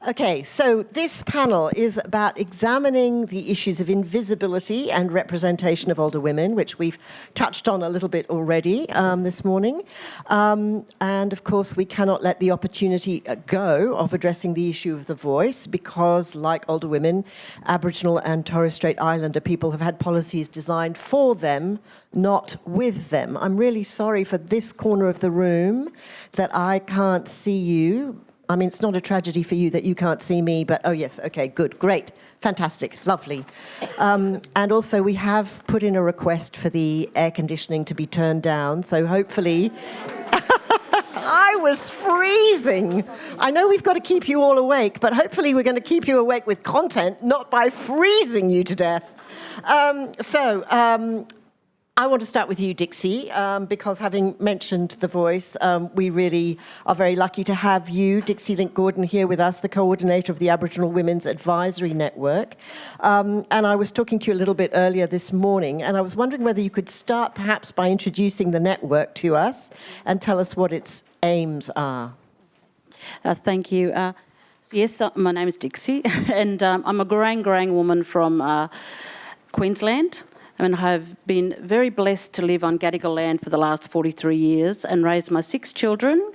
Okay, so this panel is about examining the issues of invisibility and representation of older women, which we've touched on a little bit already this morning. And of course, we cannot let the opportunity go of addressing the issue of the voice because, like older women, Aboriginal and Torres Strait Islander people have had policies designed for them, not with them. I'm really sorry for this corner of the room that I can't see you. I mean, it's not a tragedy for you that you can't see me, but oh yes, okay, good, great, fantastic, lovely. And also we have put in a request for the air conditioning to be turned down, so hopefully... I was freezing. I know we've got to keep you all awake, but hopefully we're going to keep you awake with content, not by freezing you to death. I want to start with you, Dixie, because having mentioned the voice, we really are very lucky to have you, Dixie Link-Gordon, here with us, the coordinator of the Aboriginal Women's Advisory Network. And I was talking to you a little bit earlier this morning, and I was wondering whether you could start perhaps by introducing the network to us and tell us what its aims are. Thank you. Yes, my name is Dixie, and I'm a Gurang woman from Queensland. And I've been very blessed to live on Gadigal land for the last 43 years and raise my 6 children,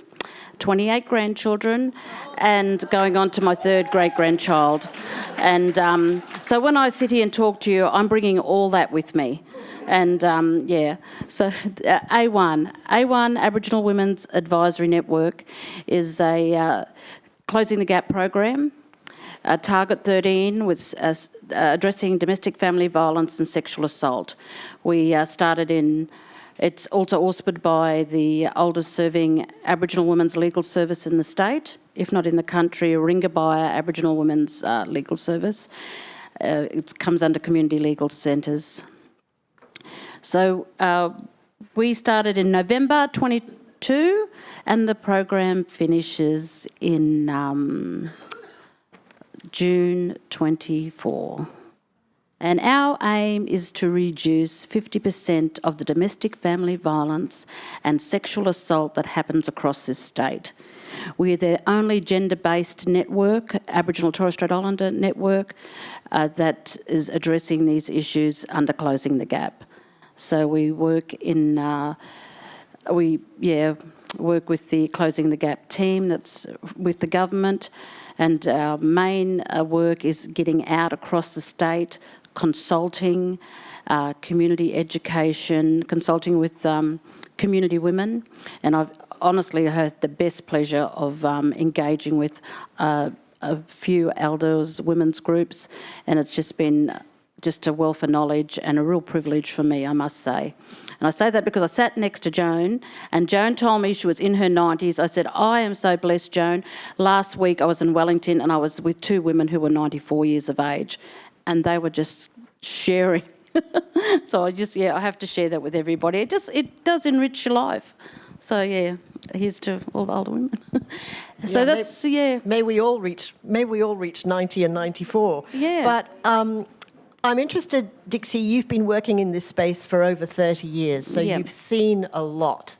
28 grandchildren, and going on to my 3rd great-grandchild. And so when I sit here and talk to you, I'm bringing all that with me. And so A1 Aboriginal Women's Advisory Network is a Closing the Gap program. Target 13 with addressing domestic family violence and sexual assault. We started it's also auspiced by the oldest serving Aboriginal Women's Legal Service in the state, if not in the country, Ringabaya Aboriginal Women's Legal Service. It comes under community legal centres. So we started in November 22 and the program finishes in June 24. And our aim is to reduce 50% of the domestic family violence and sexual assault that happens across this state. We're the only gender-based network, Aboriginal Torres Strait Islander network, that is addressing these issues under Closing the Gap. So we work work with the Closing the Gap team that's with the government. And our main work is getting out across the state, consulting, community education, consulting with community women. And I've honestly had the best pleasure of engaging with a few elders, women's groups, and it's just been just a wealth of knowledge and a real privilege for me, I must say. And I say that because I sat next to Joan, and Joan told me she was in her 90s. I said, I am so blessed, Joan. Last week I was in Wellington and I was with 2 women who were 94 years of age, and they were just sharing. So I have to share that with everybody. It does enrich your life. So here's to all the older women. So May we all reach 90 and 94. Yeah. But I'm interested, Dixie, you've been working in this space for over 30 years, so you've seen a lot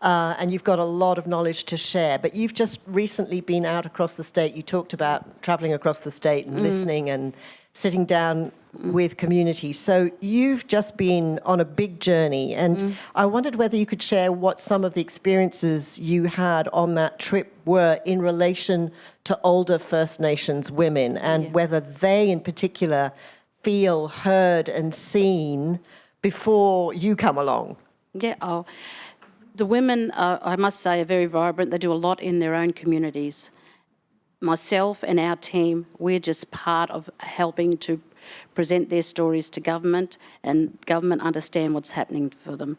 and you've got a lot of knowledge to share, but you've just recently been out across the state. You talked about travelling across the state and listening and sitting down with communities. So you've just been on a big journey, and I wondered whether you could share what some of the experiences you had on that trip were in relation to older First Nations women and whether they in particular feel heard and seen before you come along. The women, I must say, are very vibrant. They do a lot in their own communities. Myself and our team, we're just part of helping to present their stories to government and government understand what's happening for them.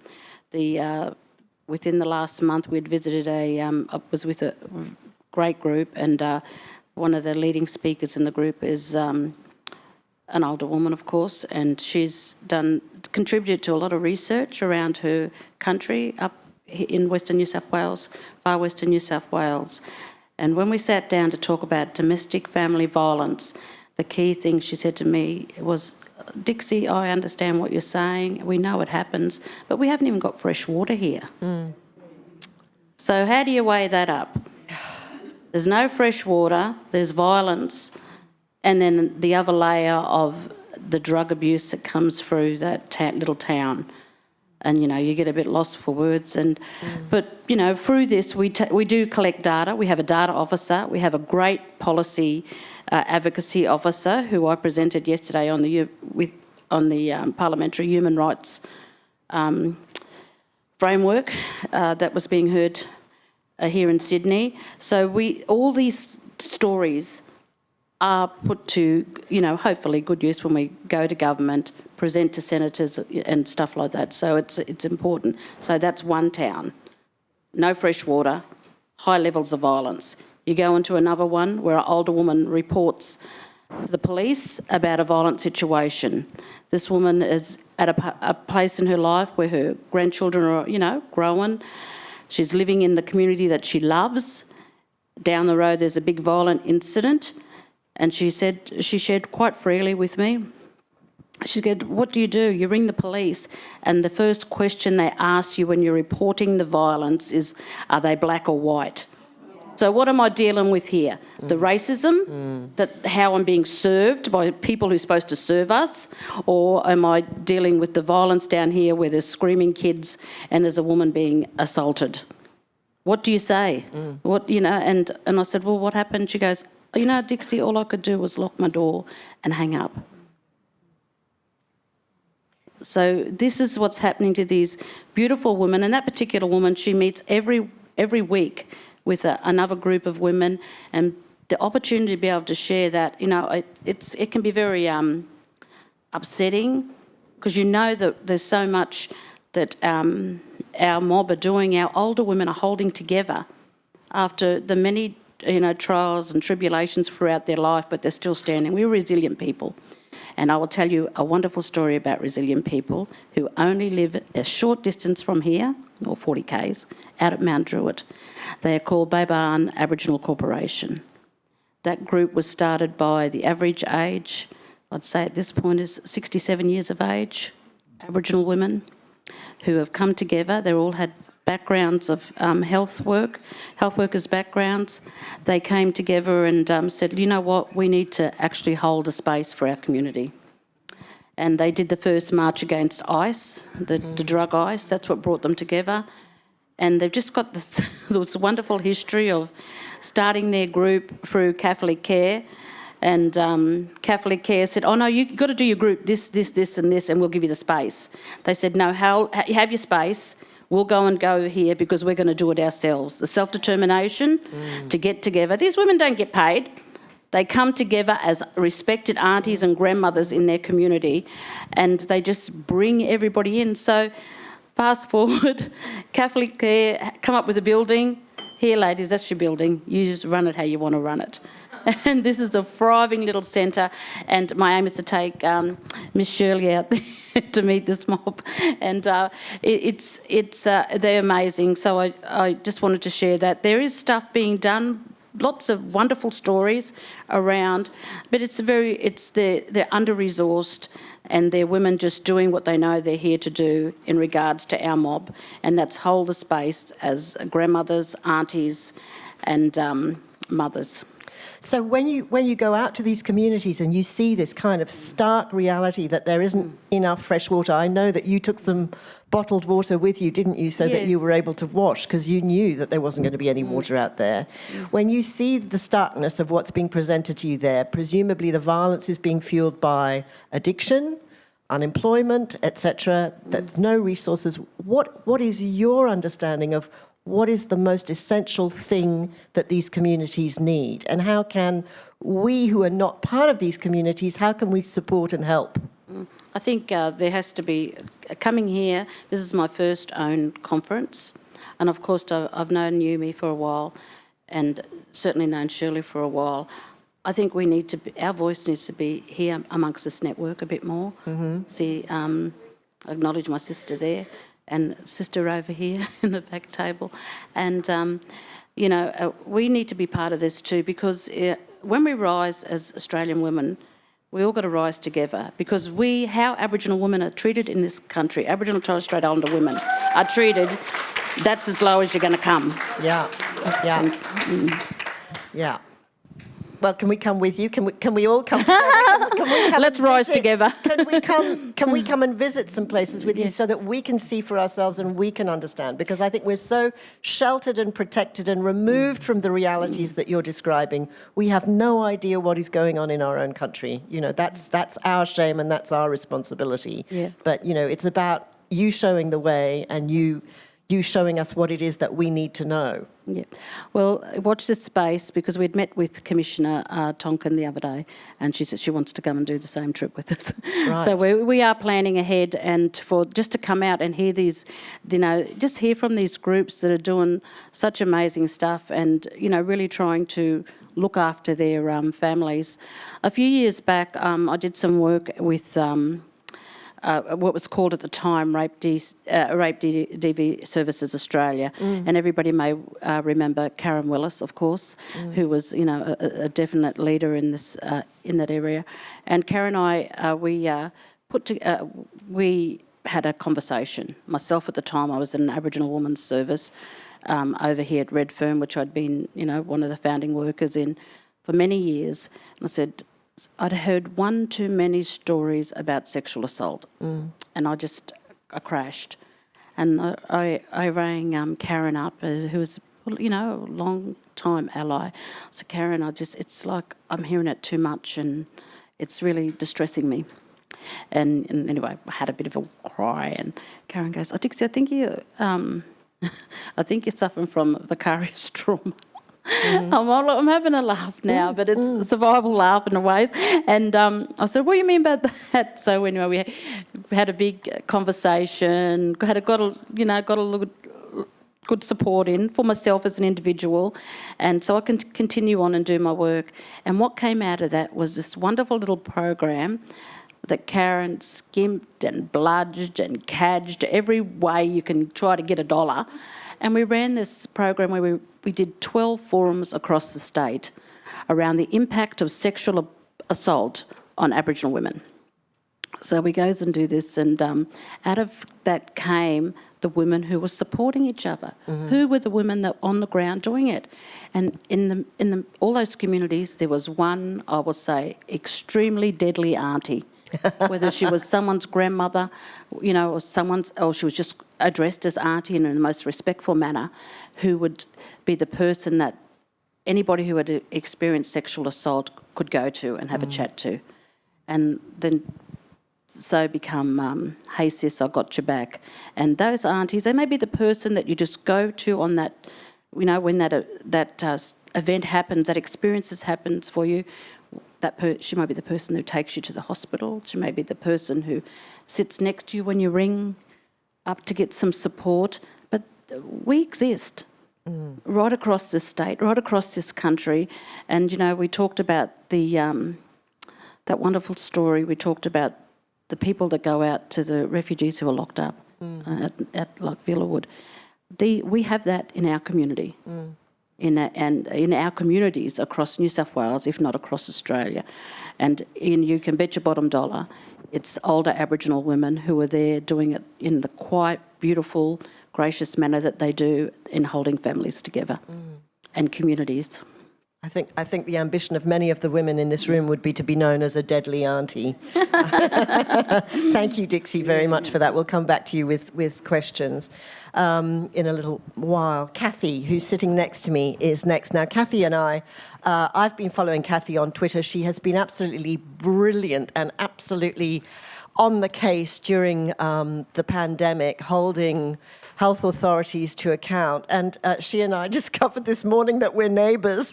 Within the last month, we'd visited I was with a great group, and one of the leading speakers in the group is an older woman, of course, and she's contributed to a lot of research around her country up in Western New South Wales, far Western New South Wales. And when we sat down to talk about domestic family violence, the key thing she said to me was, Dixie, I understand what you're saying, we know it happens, but we haven't even got fresh water here. So how do you weigh that up? There's no fresh water, there's violence, and then the other layer of the drug abuse that comes through that little town. And, you get a bit lost for words. But, through this, we do collect data. We have a data officer. We have a great policy advocacy officer who I presented yesterday on the Parliamentary Human Rights framework that was being heard here in Sydney. So all these stories are put to, hopefully good use when we go to government, present to senators and stuff like that. So it's important. So that's one town. No fresh water, high levels of violence. You go into another one where an older woman reports to the police about a violent situation. This woman is at a place in her life where her grandchildren are, growing. She's living in the community that she loves. Down the road there's a big violent incident. And she shared quite freely with me. She said, what do? You ring the police, and the first question they ask you when you're reporting the violence is, are they black or white? So what am I dealing with here? The racism, how I'm being served by people who are supposed to serve us, or am I dealing with the violence down here where there's screaming kids and there's a woman being assaulted? What do you say? And I said, well, what happened? She goes, Dixie, all I could do was lock my door and hang up. So this is what's happening to these beautiful women. And that particular woman, she meets every week with another group of women, and the opportunity to be able to share that, it can be very upsetting, because that there's so much that our mob are doing. Our older women are holding together after the many trials and tribulations throughout their life, but they're still standing. We're resilient people. And I will tell you a wonderful story about resilient people who only live a short distance from here, or 40 k's, out at Mount Druitt. They are called Babarn Aboriginal Corporation. That group was started by the average age, I'd say at this point, is 67 years of age, Aboriginal women who have come together. They all had backgrounds of health workers' backgrounds. They came together and said, you know what, we need to actually hold a space for our community. And they did the first march against ice, the drug ice. That's what brought them together. And they've just got this wonderful history of starting their group through Catholic Care. And Catholic Care said, oh no, you've got to do your group this, and this, and we'll give you the space. They said, no, you have your space. We'll go here because we're going to do it ourselves. The self-determination to get together. These women don't get paid. They come together as respected aunties and grandmothers in their community, and they just bring everybody in. So fast forward, Catholic Care come up with a building. Here, ladies, that's your building. You just run it how you want to run it. And this is a thriving little centre, and my aim is to take Miss Shirley out there to meet this mob, and they're amazing. So I just wanted to share that there is stuff being done, lots of wonderful stories around, but they're under-resourced, and they're women just doing what they know they're here to do in regards to our mob, and that's hold the space as grandmothers, aunties, and mothers. So when you go out to these communities and you see this kind of stark reality that there isn't enough fresh water, I know that you took some bottled water with you, didn't you, so that you were able to wash because you knew that there wasn't going to be any water out there. When you see the starkness of what's being presented to you there, presumably the violence is being fueled by addiction, unemployment, etc. There's no resources. What is your understanding of what is the most essential thing that these communities need? And how can we who are not part of these communities, how can we support and help? I think there has to be, coming here, this is my first own conference. And of course, I've known Yumi for a while and certainly known Shirley for a while. I think our voice needs to be here amongst this network a bit more. See, I acknowledge my sister there, and sister over here in the back table. And, we need to be part of this too, because when we rise as Australian women, we all got to rise together, because how Aboriginal women are treated in this country, Aboriginal and Torres Strait Islander women are treated, that's as low as you're going to come. Yeah. Yeah. Well, can we come with you? Can we all come together? Can we come Let's and rise visit? together. Can we come and visit some places with you so that we can see for ourselves and we can understand? Because I think we're so sheltered and protected and removed from the realities that you're describing. We have no idea what is going on in our own country. You know, that's our shame and that's our responsibility. Yeah. But, you know, it's about you showing the way and you showing us what it is that we need to know. Yeah. Well, watch this space, because we'd met with Commissioner Tonkin the other day, and she said she wants to come and do the same trip with us. Right. So we are planning ahead, and for just to come out and hear these, you know, just hear from these groups that are doing such amazing stuff and, you know, really trying to look after their families. A few years back, I did some work with what was called at the time Rape DV Services Australia, and everybody may remember Karen Willis, of course, who was, you know, a definite leader in this in that area. And Karen and I, we had a conversation. Myself at the time, I was in an Aboriginal Women's Service over here at Redfern, which I'd been, you know, one of the founding workers in for many years. And I said, I'd heard one too many stories about sexual assault, and I crashed. And I rang Karen up, who was, you know, a long time ally. I said, Karen, it's like I'm hearing it too much and it's really distressing me. And anyway, I had a bit of a cry, and Karen goes, "Oh, Dixie, I think you're suffering from vicarious trauma." I'm having a laugh now, but it's a survival laugh in a ways. And I said, "What do you mean by that?" So anyway, we had a big conversation. Got a little good support in for myself as an individual, and so I can continue on and do my work. And what came out of that was this wonderful little program that Karen skimped and bludged and cadged every way you can try to get $1. And we ran this program where we did 12 forums across the state around the impact of sexual assault on Aboriginal women. So we goes and do this, and out of that came the women who were supporting each other. Who were the women that on the ground doing it? And in all those communities, there was one, I would say, extremely deadly auntie. Whether she was someone's grandmother, you know, or she was just addressed as auntie in the most respectful manner, who would be the person that anybody who had experienced sexual assault could go to and have a chat to. And then so become, hey sis, I got your back. And those aunties, they may be the person that you just go to on that, you know, when that event happens, that experience happens for you. She might be the person who takes you to the hospital. She may be the person who sits next to you when you ring up to get some support. But we exist right across this state, right across this country. And, you know, we talked about that wonderful story. We talked about the people that go out to the refugees who are locked up at like Villawood. We have that in our community. In our communities across New South Wales, if not across Australia. And you can bet your bottom dollar it's older Aboriginal women who are there doing it in the quiet, beautiful, gracious manner that they do in holding families together and communities. I think the ambition of many of the women in this room would be to be known as a deadly auntie. Thank you, Dixie, very much for that. We'll come back to you with questions in a little while. Kathy, who's sitting next to me, is next. Now, Kathy and I've been following Kathy on Twitter. She has been absolutely brilliant and absolutely on the case during the pandemic, holding health authorities to account. And she and I discovered this morning that we're neighbours.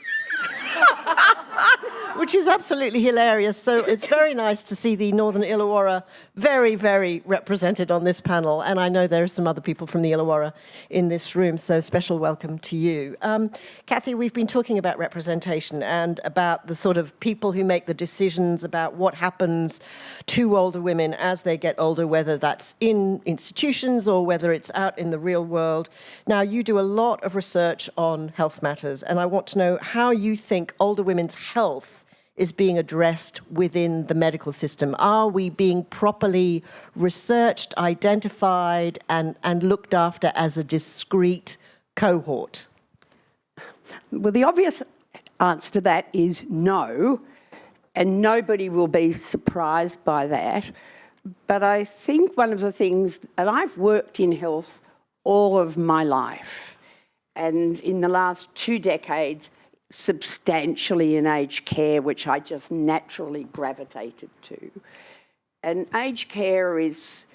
Which is absolutely hilarious. So it's very nice to see the Northern Illawarra very, very represented on this panel. And I know there are some other people from the Illawarra in this room, so special welcome to you. Kathy, we've been talking about representation and about the sort of people who make the decisions about what happens to older women as they get older, whether that's in institutions or whether it's out in the real world. Now, you do a lot of research on health matters, and I want to know how you think older women's health is being addressed within the medical system. Are we being properly researched, identified, and looked after as a discrete cohort? Well, the obvious answer to that is no, and nobody will be surprised by that. But I think one of the things, and I've worked in health all of my life, and in the last 2 decades, substantially in aged care, which I just naturally gravitated to. And aged care is,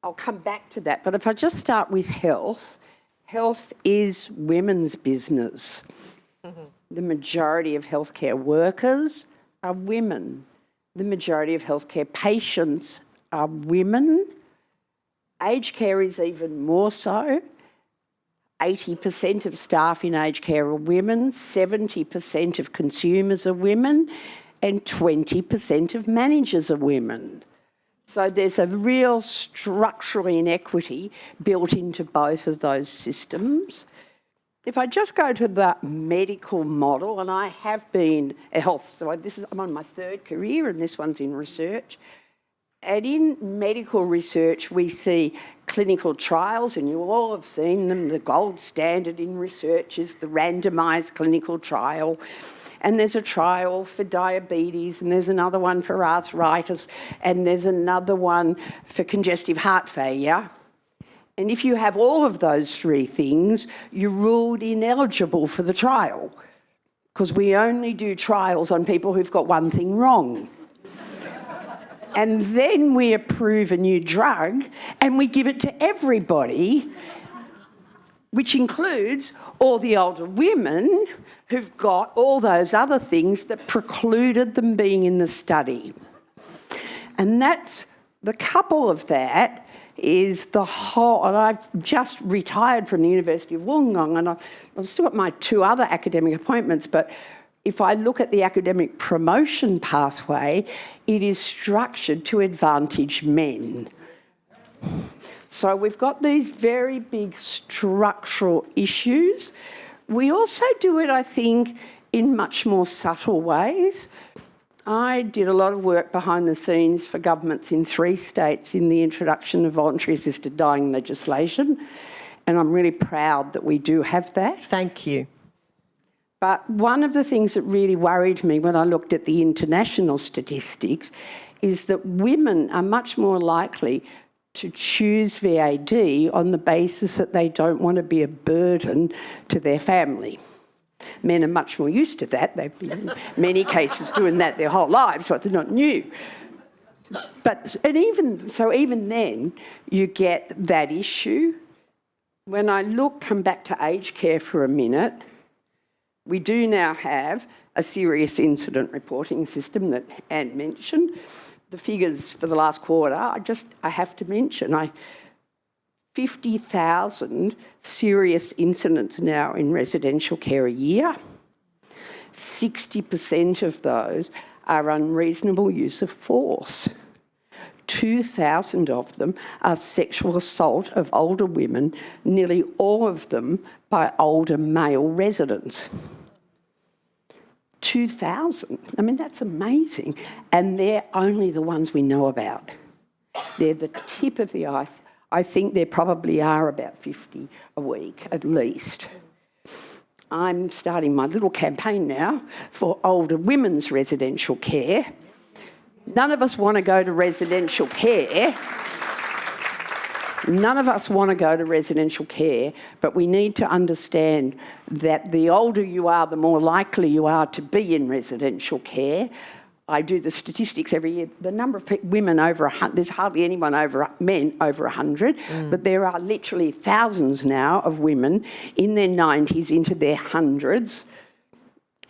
I'll come back to that, but if I just start with health, health is women's business. The majority of healthcare workers are women. The majority of healthcare patients are women. Aged care is even more so. 80% of staff in aged care are women, 70% of consumers are women, and 20% of managers are women. So there's a real structural inequity built into both of those systems. If I just go to the medical model, and I have been a health, so I'm on my 3rd career and this one's in research. And in medical research, we see clinical trials, and you all have seen them. The gold standard in research is the randomised clinical trial. And there's a trial for diabetes, and there's another one for arthritis, and there's another one for congestive heart failure. And if you have all of those 3 things, you're ruled ineligible for the trial, because we only do trials on people who've got one thing wrong. And then we approve a new drug and we give it to everybody, which includes all the older women who've got all those other things that precluded them being in the study. And that's the couple of that is the whole, and I've just retired from the University of Wollongong, and I've still got my 2 other academic appointments, but if I look at the academic promotion pathway, it is structured to advantage men. So we've got these very big structural issues. We also do it, I think, in much more subtle ways. I did a lot of work behind the scenes for governments in 3 states in the introduction of voluntary assisted dying legislation, and I'm really proud that we do have that. Thank you. But one of the things that really worried me when I looked at the international statistics is that women are much more likely to choose VAD on the basis that they don't want to be a burden to their family. Men are much more used to that. They've been, in many cases, doing that their whole lives, so it's not new. But even then, you get that issue. When I come back to aged care for a minute, we do now have a serious incident reporting system that Anne mentioned. The figures for the last quarter, I have to mention, 50,000 serious incidents now in residential care a year. 60% of those are unreasonable use of force. 2,000 of them are sexual assault of older women, nearly all of them by older male residents. 2,000. I mean, that's amazing. And they're only the ones we know about. They're the tip of the ice. I think there probably are about 50 a week at least. I'm starting my little campaign now for older women's residential care. None of us want to go to residential care. None of us want to go to residential care, but we need to understand that the older you are, the more likely you are to be in residential care. I do the statistics every year. The number of women over 100, there's hardly anyone men over 100, but there are literally thousands now of women in their 90s into their hundreds,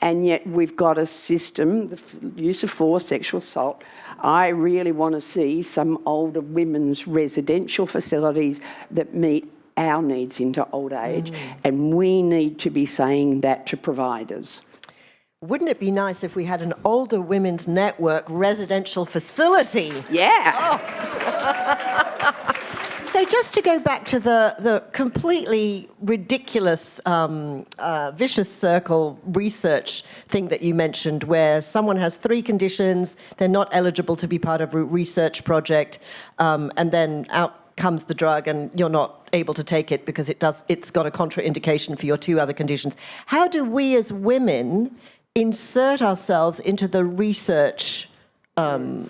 and yet we've got a system, the use of force, sexual assault. I really want to see some older women's residential facilities that meet our needs into old age, and we need to be saying that to providers. Wouldn't it be nice if we had an older women's network residential facility? Yeah. Oh. So just to go back to the completely ridiculous vicious circle research thing that you mentioned, where someone has 3 conditions, they're not eligible to be part of a research project, and then out comes the drug and you're not able to take it because it's got a contraindication for your 2 other conditions. How do we as women insert ourselves into the research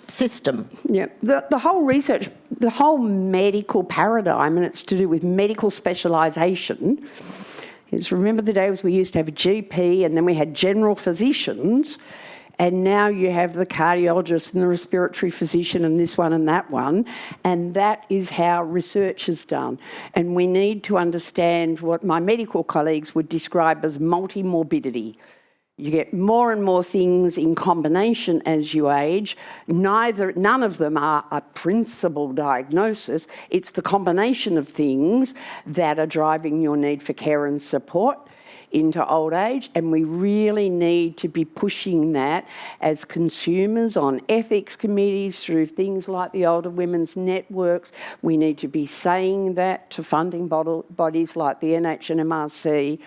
system. Yeah, the whole research, the whole medical paradigm, and it's to do with medical specialisation, is remember the days we used to have a GP and then we had general physicians, and now you have the cardiologist and the respiratory physician and this one and that one, and that is how research is done. And we need to understand what my medical colleagues would describe as multimorbidity. You get more and more things in combination as you age. None of them are a principal diagnosis. It's the combination of things that are driving your need for care and support into old age, and we really need to be pushing that as consumers on ethics committees through things like the Older Women's Networks. We need to be saying that to funding bodies like the NHMRC.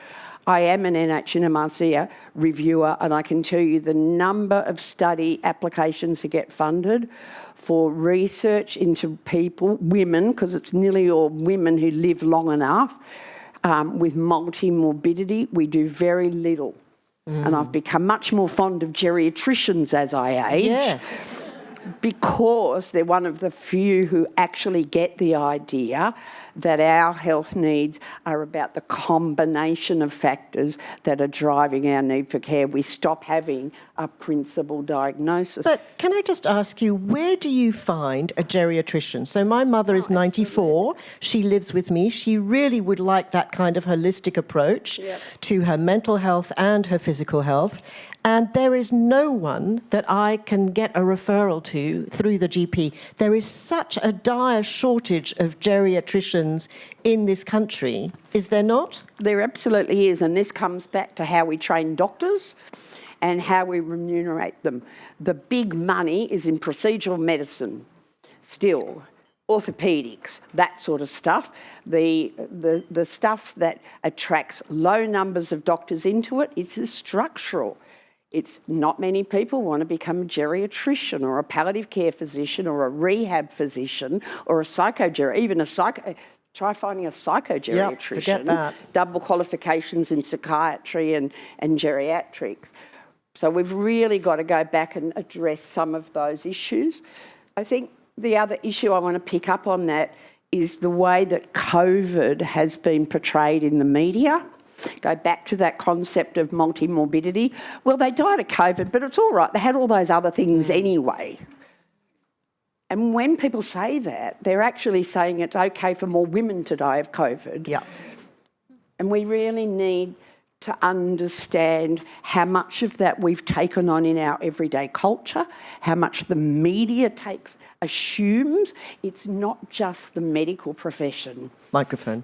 I am an NHMRC reviewer, and I can tell you the number of study applications that get funded for research into people, women, because it's nearly all women who live long enough, with multimorbidity. We do very little. And I've become much more fond of geriatricians as I age. Yes. Because they're one of the few who actually get the idea that our health needs are about the combination of factors that are driving our need for care. We stop having a principal diagnosis. But can I just ask you, where do you find a geriatrician? So my mother is 94. She lives with me. She really would like that kind of holistic approach to her mental health and her physical health. And there is no one that I can get a referral to through the GP. There is such a dire shortage of geriatricians in this country, is there not? There absolutely is, and this comes back to how we train doctors and how we remunerate them. The big money is in procedural medicine still. Orthopaedics, that sort of stuff, the stuff that attracts low numbers of doctors into it, it's structural. It's not many people want to become a geriatrician or a palliative care physician or a rehab physician or a try finding a psychogeriatrician. Yep, forget that. Double qualifications in psychiatry and geriatrics. So we've really got to go back and address some of those issues. I think the other issue I want to pick up on that is the way that COVID has been portrayed in the media. Go back to that concept of multimorbidity. Well, they died of COVID, but it's all right. They had all those other things anyway. And when people say that, they're actually saying it's okay for more women to die of COVID. Yeah. And we really need to understand how much of that we've taken on in our everyday culture, how much the media assumes. It's not just the medical profession. Microphone.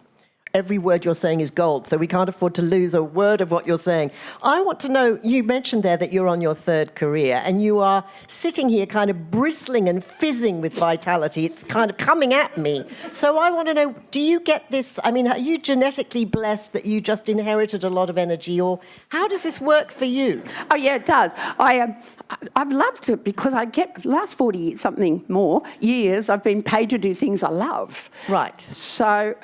Every word you're saying is gold, so we can't afford to lose a word of what you're saying. I want to know, you mentioned there that you're on your third career and you are sitting here kind of bristling and fizzing with vitality. It's kind of coming at me. So I want to know, do you get this, I mean, are you genetically blessed that you just inherited a lot of energy, or how does this work for you? Oh, yeah, it does. I've loved it because I get, the last 40-something more years, I've been paid to do things I love. Right. So...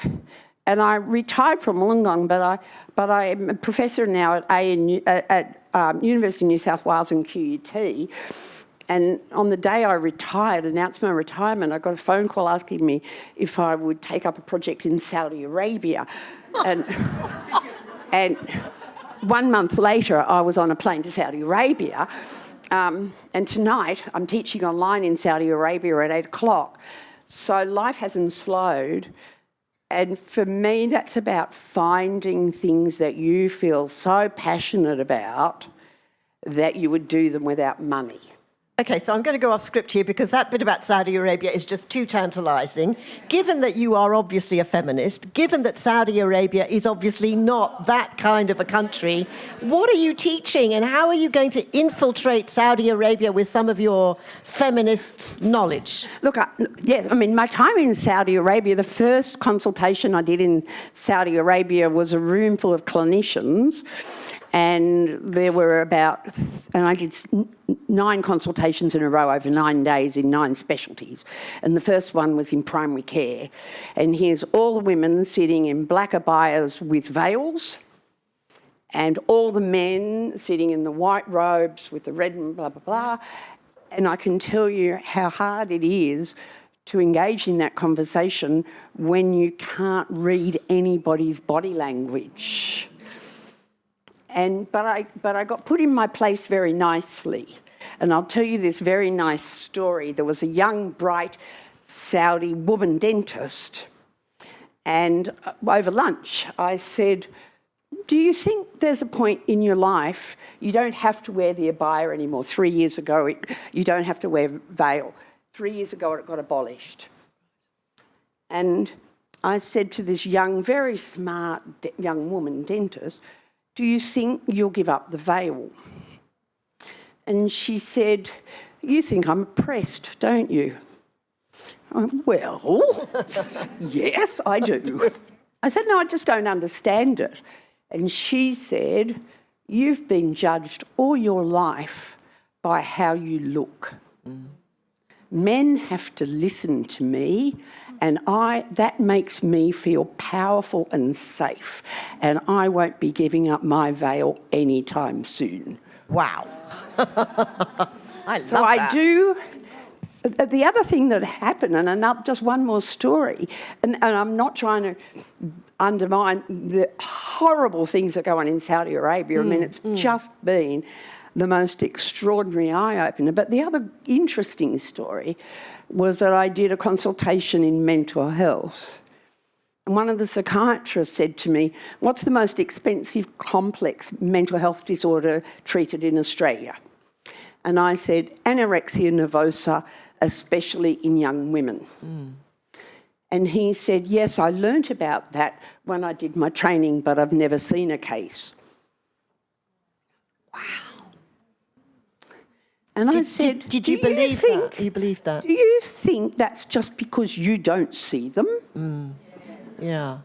And I retired from Wollongong, but I'm a professor now at University of New South Wales and QUT. And on the day I retired, announced my retirement, I got a phone call asking me if I would take up a project in Saudi Arabia. And 1 month later, I was on a plane to Saudi Arabia. And tonight, I'm teaching online in Saudi Arabia at 8 o'clock. So life hasn't slowed. And for me, that's about finding things that you feel so passionate about that you would do them without money. Okay, so I'm going to go off script here because that bit about Saudi Arabia is just too tantalising. Given that you are obviously a feminist, given that Saudi Arabia is obviously not that kind of a country, what are you teaching and how are you going to infiltrate Saudi Arabia with some of your feminist knowledge? Look, my time in Saudi Arabia, the first consultation I did in Saudi Arabia was a room full of clinicians. And there were and I did 9 consultations in a row over 9 days in 9 specialties. And the first one was in primary care. And here's all the women sitting in black abayas with veils and all the men sitting in the white robes with the red and blah, blah, blah. And I can tell you how hard it is to engage in that conversation when you can't read anybody's body language. But I got put in my place very nicely. And I'll tell you this very nice story. There was a young, bright Saudi woman dentist, and over lunch I said, do you think there's a point in your life you don't have to wear the abaya anymore? 3 years ago, you don't have to wear veil. 3 years ago, it got abolished. And I said to this young, very smart young woman dentist, do you think you'll give up the veil? And she said, you think I'm oppressed, don't you? I went, well, yes, I do. I said, no, I just don't understand it. And she said, you've been judged all your life by how you look. Men have to listen to me, and that makes me feel powerful and safe, and I won't be giving up my veil anytime soon. Wow. I love so that. I do. The other thing that happened, and just one more story, and I'm not trying to undermine the horrible things that go on in Saudi Arabia. I mean, it's just been the most extraordinary eye-opener. But the other interesting story was that I did a consultation in mental health. And one of the psychiatrists said to me, what's the most expensive complex mental health disorder treated in Australia? And I said, anorexia nervosa, especially in young women. And he said, yes, I learnt about that when I did my training, but I've never seen a case. Wow. And I said, did you believe that? You believed that? Do you think that's just because you don't see them? Yeah.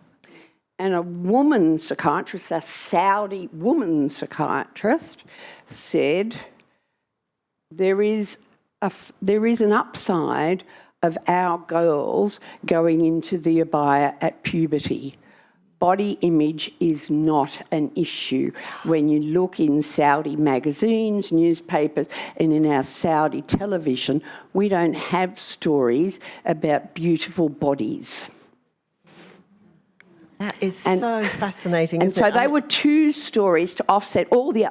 And a woman psychiatrist, a Saudi woman psychiatrist, said there is an upside of our girls going into the abaya at puberty. Body image is not an issue. When you look in Saudi magazines, newspapers, and in our Saudi television, we don't have stories about beautiful bodies. That is so fascinating. And so they were two stories to offset all the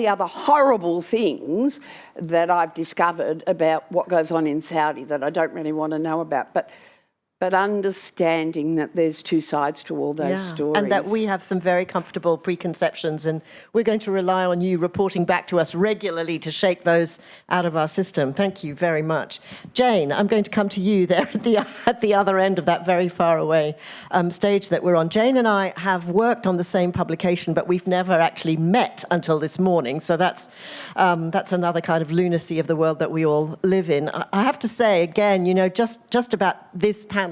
other horrible things that I've discovered about what goes on in Saudi that I don't really want to know about. But understanding that there's two sides to all those stories. And that we have some very comfortable preconceptions, and we're going to rely on you reporting back to us regularly to shake those out of our system. Thank you very much. Jane, I'm going to come to you there at the other end of that very far away stage that we're on. Jane and I have worked on the same publication, but we've never actually met until this morning. So that's another kind of lunacy of the world that we all live in. I have to say, again, just about this panel,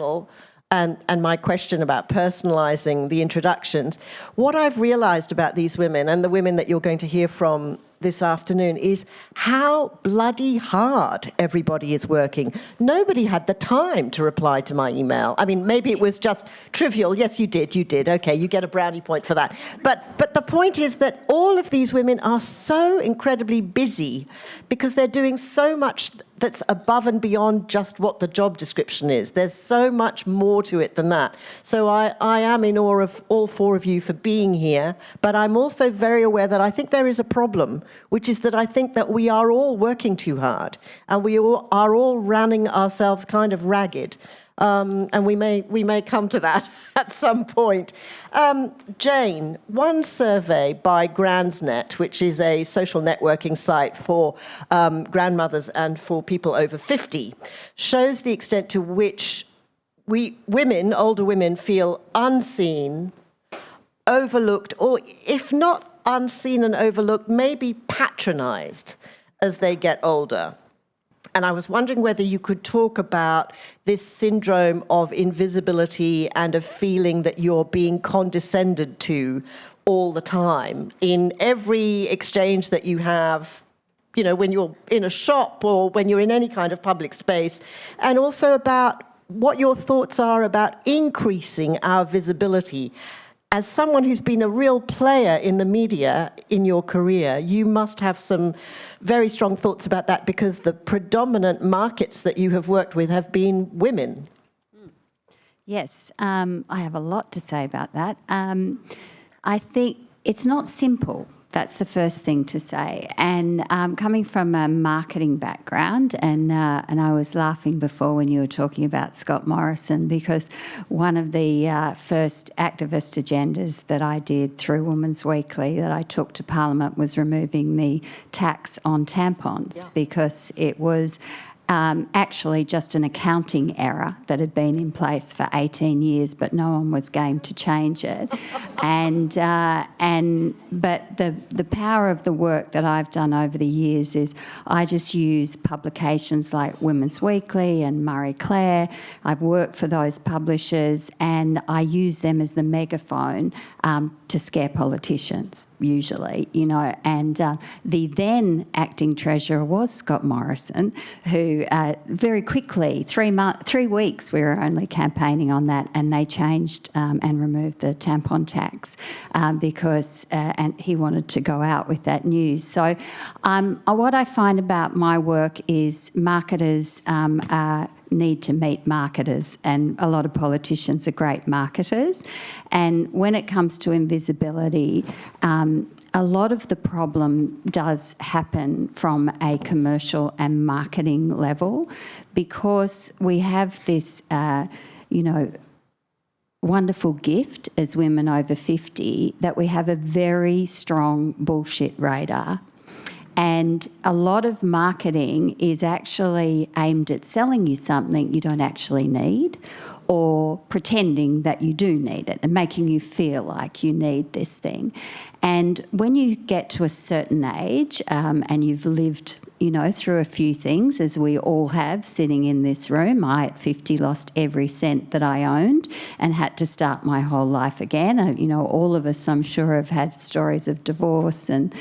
and my question about personalising the introductions, what I've realised about these women and the women that you're going to hear from this afternoon is how bloody hard everybody is working. Nobody had the time to reply to my email. I mean, maybe it was just trivial. Yes, you did. Okay, you get a brownie point for that. But the point is that all of these women are so incredibly busy because they're doing so much that's above and beyond just what the job description is. There's so much more to it than that. So I am in awe of all four of you for being here, but I'm also very aware that I think there is a problem, which is that I think that we are all working too hard and we are all running ourselves kind of ragged. And we may come to that at some point. Jane, one survey by Grandsnet, which is a social networking site for grandmothers and for people over 50, shows the extent to which older women, feel unseen, overlooked, or if not unseen and overlooked, maybe patronised as they get older. And I was wondering whether you could talk about this syndrome of invisibility and of feeling that you're being condescended to all the time in every exchange that you have, when you're in a shop or when you're in any kind of public space, and also about what your thoughts are about increasing our visibility. as someone who's been a real player in the media in your career, you must have some very strong thoughts about that, because the predominant markets that you have worked with have been women. Yes, I have a lot to say about that. I think it's not simple. That's the first thing to say. And coming from a marketing background, and I was laughing before when you were talking about Scott Morrison, because one of the first activist agendas that I did through Women's Weekly that I took to Parliament was removing the tax on tampons, because it was actually just an accounting error that had been in place for 18 years, but no one was game to change it. But the power of the work that I've done over the years is I just use publications like Women's Weekly and Marie Claire. I've worked for those publishers, and I use them as the megaphone to scare politicians, usually, you know. And the then acting treasurer was Scott Morrison, who very quickly, 3 weeks, we were only campaigning on that, and they changed and removed the tampon tax because and he wanted to go out with that news. So what I find about my work is marketers need to meet marketers, and a lot of politicians are great marketers. And when it comes to invisibility, a lot of the problem does happen from a commercial and marketing level, because we have this, wonderful gift as women over 50 that we have a very strong bullshit radar. And a lot of marketing is actually aimed at selling you something you don't actually need, or pretending that you do need it and making you feel like you need this thing. And when you get to a certain age and you've lived, through a few things, as we all have sitting in this room. I, at 50, lost every cent that I owned and had to start my whole life again. All of us, I'm sure, have had stories of divorce and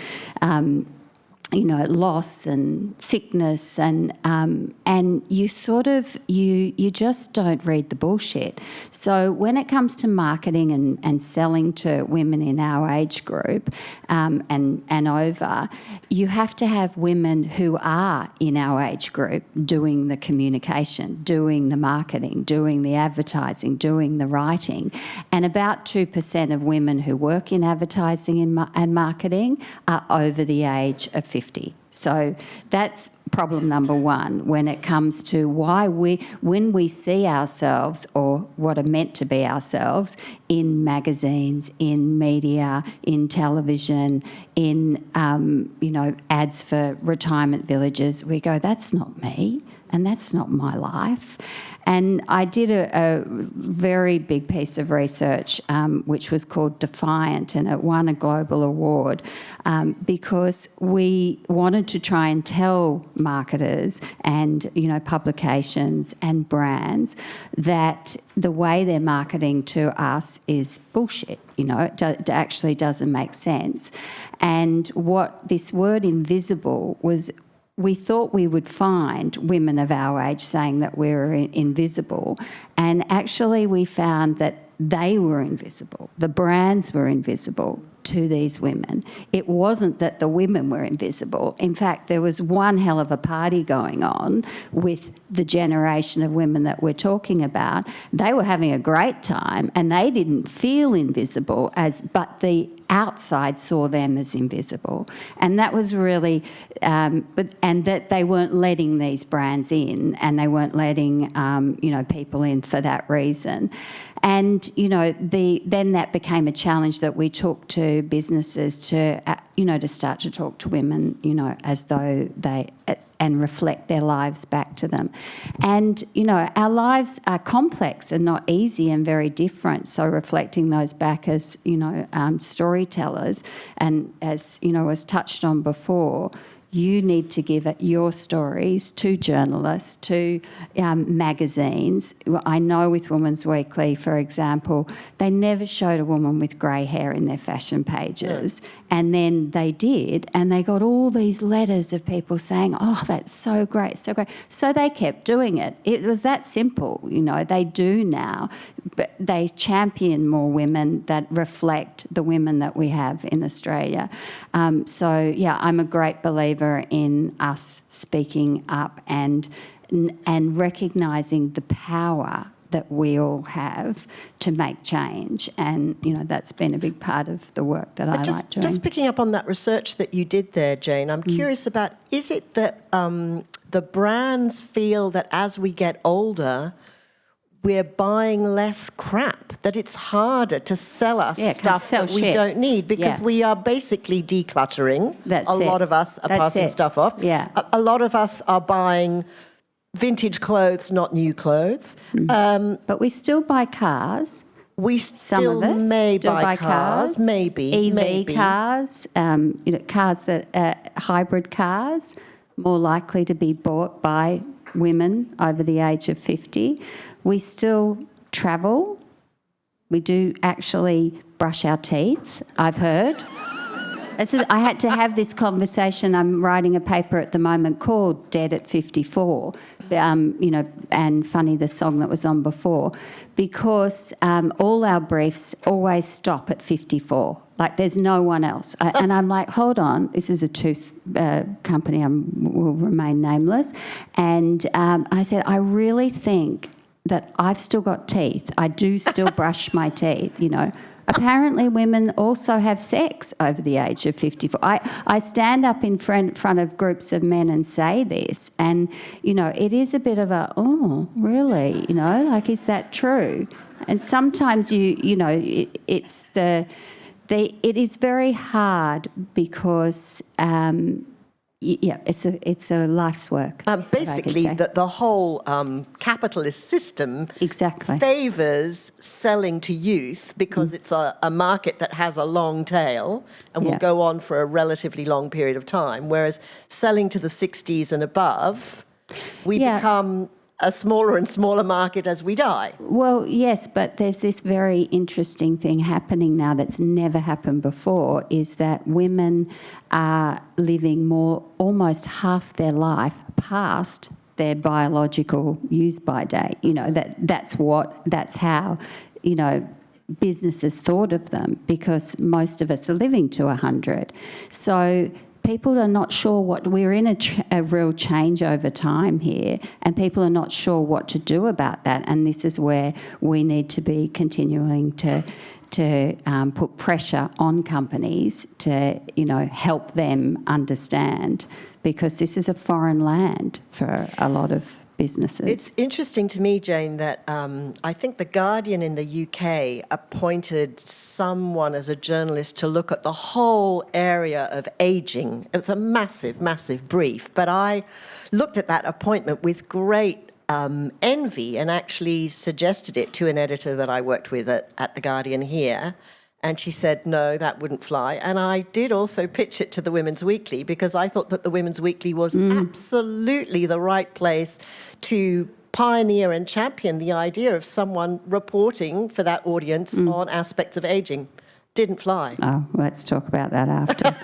loss and sickness, and you sort of, you just don't read the bullshit. So when it comes to marketing and selling to women in our age group and over, you have to have women who are in our age group doing the communication, doing the marketing, doing the advertising, doing the writing. And about 2% of women who work in advertising and marketing are over the age of 50. So that's problem number one when it comes to why when we see ourselves, or what are meant to be ourselves, in magazines, in media, in television, in ads for retirement villages, we go, that's not me and that's not my life. And I did a very big piece of research which was called Defiant, and it won a global award because we wanted to try and tell marketers and publications and brands that the way they're marketing to us is bullshit. It actually doesn't make sense. And what this word invisible was, we thought we would find women of our age saying that we were invisible, and actually we found that they were invisible. The brands were invisible to these women. It wasn't that the women were invisible. In fact, there was one hell of a party going on with the generation of women that we're talking about. They were having a great time and they didn't feel invisible, but the outside saw them as invisible. And that was really, and that they weren't letting these brands in, and they weren't letting, people in for that reason. And, then that became a challenge that we took to businesses to start to talk to women, as though they, and reflect their lives back to them. And, our lives are complex and not easy and very different. So reflecting those back as, storytellers, and as, was touched on before, you need to give your stories to journalists, to magazines. I know with Women's Weekly, for example, they never showed a woman with grey hair in their fashion pages. And then they did, and they got all these letters of people saying, oh, that's so great, so great. So they kept doing it. It was that simple, you know. They do now, but they champion more women that reflect the women that we have in Australia. So, yeah, I'm a great believer in us speaking up and recognising the power that we all have to make change. And, you know, that's been a big part of the work that I like doing. Just picking up on that research that you did there, Jane, I'm curious about, is it that the brands feel that as we get older, we're buying less crap, that it's harder to sell us stuff that we don't need because we are basically decluttering. A lot of us are passing stuff off. Yeah. A lot of us are buying vintage clothes, not new clothes. But we still buy cars. Some of us may still buy cars, maybe. EV cars, you know, cars that hybrid cars, more likely to be bought by women over the age of 50. We still travel. We do actually brush our teeth, I've heard. I had to have this conversation. I'm writing a paper at the moment called Dead at 54, you know, and funny, the song that was on before, because all our briefs always stop at 54. Like there's no one else. And I'm like, hold on, this is a tooth company, will remain nameless. And I said, I really think that I've still got teeth. I do still brush my teeth, you know. Apparently women also have sex over the age of 54. I stand up in front of groups of men and say this, and, you know, it is a bit of a, oh, really, you know, like, is that true? And sometimes it is very hard because it's a life's work. Basically, the whole capitalist system favours selling to youth because it's a market that has a long tail and will go on for a relatively long period of time, whereas selling to the 60s and above, we become a smaller and smaller market as we die. Well, yes, but there's this very interesting thing happening now that's never happened before, is that women are living almost half their life past their biological use-by date. You know, that's how, you know, businesses thought of them, because most of us are living to 100. So people are not sure we're in a real change over time here, and people are not sure what to do about that. And this is where we need to be continuing to put pressure on companies to, you know, help them understand, because this is a foreign land for a lot of businesses. It's interesting to me, Jane, that I think The Guardian in the UK appointed someone as a journalist to look at the whole area of ageing. It was a massive, massive brief, but I looked at that appointment with great envy and actually suggested it to an editor that I worked with at The Guardian here. And she said, no, that wouldn't fly. And I did also pitch it to the Women's Weekly, because I thought that the Women's Weekly was absolutely the right place to pioneer and champion the idea of someone reporting for that audience on aspects of ageing. Didn't fly. Oh, let's talk about that after.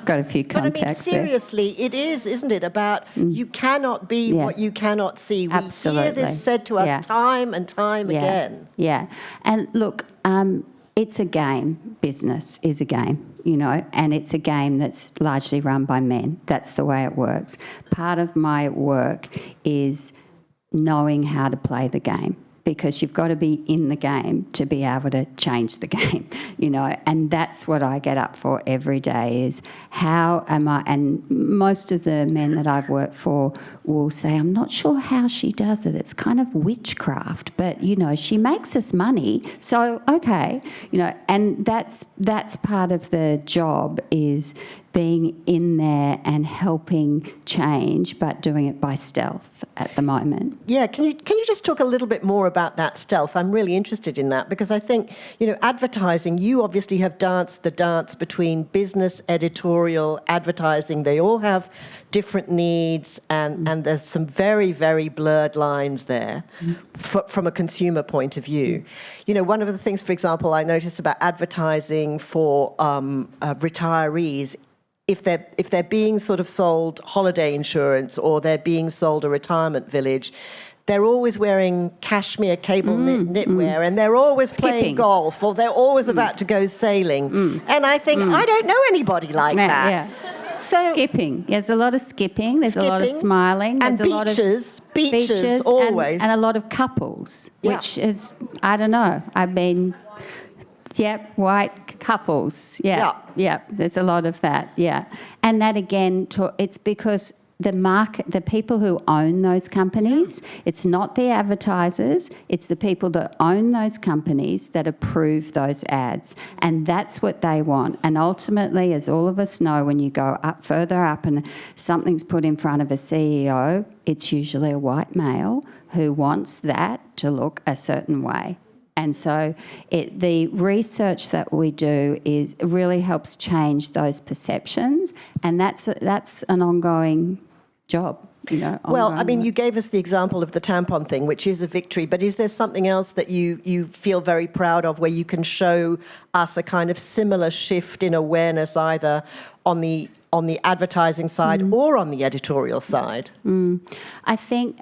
Got a few contacts. But I mean, seriously, it is, isn't it, about you cannot be what you cannot see. We hear this said to us time and time again. Yeah. And look, it's a game. Business is a game, you know, and it's a game that's largely run by men. That's the way it works. Part of my work is knowing how to play the game, because you've got to be in the game to be able to change the game, you know, and that's what I get up for every day, is how am I, and most of the men that I've worked for will say, I'm not sure how she does it, it's kind of witchcraft, but, you know, she makes us money, so, okay, you know, and that's part of the job, is being in there and helping change, but doing it by stealth at the moment. Yeah, can you just talk a little bit more about that stealth? I'm really interested in that because I think, advertising, you obviously have danced the dance between business, editorial, advertising. They all have different needs and there's some very, very blurred lines there from a consumer point of view. One of the things, for example, I notice about advertising for retirees, if they're being sort of sold holiday insurance or they're being sold a retirement village, they're always wearing cashmere cable knitwear and they're always playing golf or they're always about to go sailing. And I think, I don't know anybody like that. Yeah. So skipping. There's a lot of skipping. There's a lot of smiling. There's and a lot of beaches always. And a lot of couples, which is, I don't know. White couples. Yeah. There's a lot of that. Yeah. And that again, it's because the people who own those companies, it's not the advertisers, it's the people that own those companies that approve those ads. And that's what they want. And ultimately, as all of us know, when you go further up and something's put in front of a CEO, it's usually a white male who wants that to look a certain way. And so the research that we do really helps change those perceptions, and that's an ongoing job. Well, I mean, you gave us the example of the tampon thing, which is a victory, but is there something else that you feel very proud of where you can show us a kind of similar shift in awareness either on the advertising side or on the editorial side? I think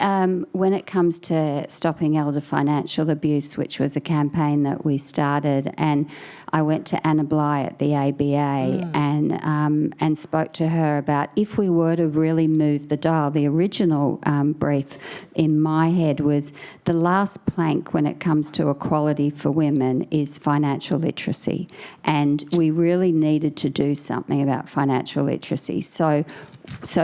when it comes to stopping elder financial abuse, which was a campaign that we started, and I went to Anna Bligh at the ABA and spoke to her about if we were to really move the dial. The original brief in my head was the last plank when it comes to equality for women is financial literacy, and we really needed to do something about financial literacy. So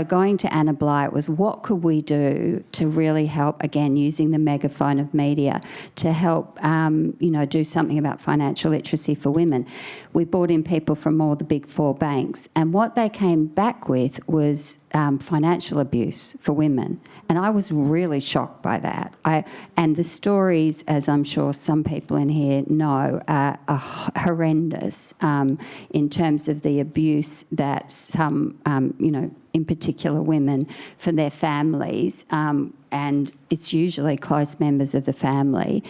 going to Anna Bligh, it was what could we do to really help, again, using the megaphone of media, to help, do something about financial literacy for women. We brought in people from all the big four banks, and what they came back with was financial abuse for women. And I was really shocked by that. And the stories, as I'm sure some people in here know, are horrendous in terms of the abuse that some, in particular women, for their families, and it's usually close members of the family.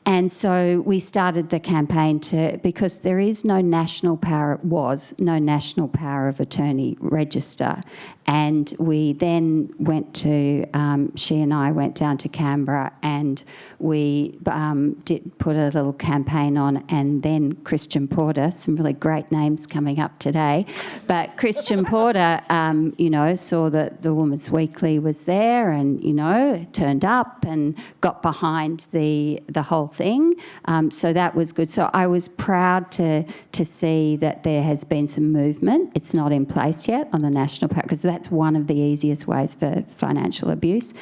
And so we started the campaign because there is no national power of attorney register. And we then went to, she and I went down to Canberra and we did put a little campaign on, and then Christian Porter, some really great names coming up today, but Christian Porter, saw that the Women's Weekly was there and, turned up and got behind the whole thing. So that was good. So I was proud to see that there has been some movement. It's not in place yet on the national power, because that's one of the easiest ways for financial abuse.